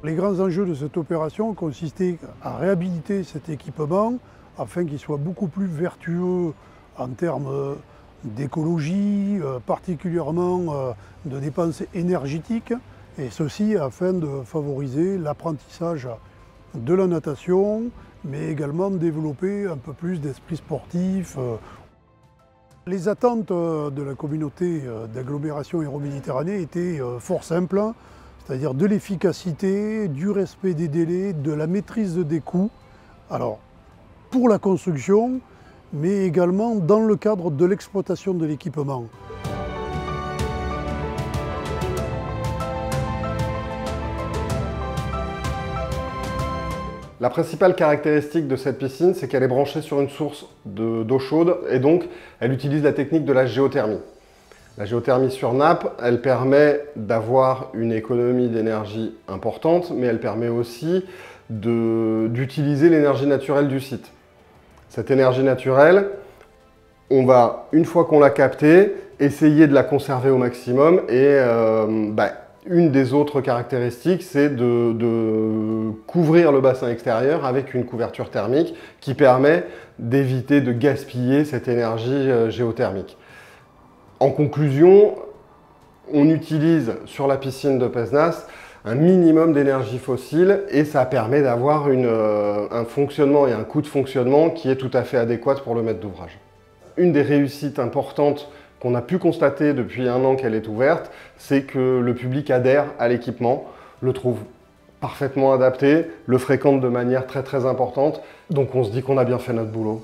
Les grands enjeux de cette opération consistaient à réhabiliter cet équipement afin qu'il soit beaucoup plus vertueux en termes d'écologie, particulièrement de dépenses énergétiques, et ceci afin de favoriser l'apprentissage de la natation, mais également développer un peu plus d'esprit sportif. Les attentes de la communauté d'agglomération Hérault-Méditerranée étaient fort simples, c'est-à-dire de l'efficacité, du respect des délais, de la maîtrise des coûts. Alors, pour la construction, mais également dans le cadre de l'exploitation de l'équipement. La principale caractéristique de cette piscine, c'est qu'elle est branchée sur une source d'eau chaude et donc elle utilise la technique de la géothermie. La géothermie sur nappe, elle permet d'avoir une économie d'énergie importante, mais elle permet aussi d'utiliser l'énergie naturelle du site. Cette énergie naturelle, on va, une fois qu'on l'a captée, essayer de la conserver au maximum et une des autres caractéristiques, c'est de couvrir le bassin extérieur avec une couverture thermique qui permet d'éviter de gaspiller cette énergie géothermique. En conclusion, on utilise sur la piscine de Pézenas un minimum d'énergie fossile et ça permet d'avoir un fonctionnement et un coût de fonctionnement qui est tout à fait adéquat pour le maître d'ouvrage. Une des réussites importantes qu'on a pu constater depuis 1 an qu'elle est ouverte, c'est que le public adhère à l'équipement, le trouve parfaitement adapté, le fréquente de manière très importante. Donc on se dit qu'on a bien fait notre boulot.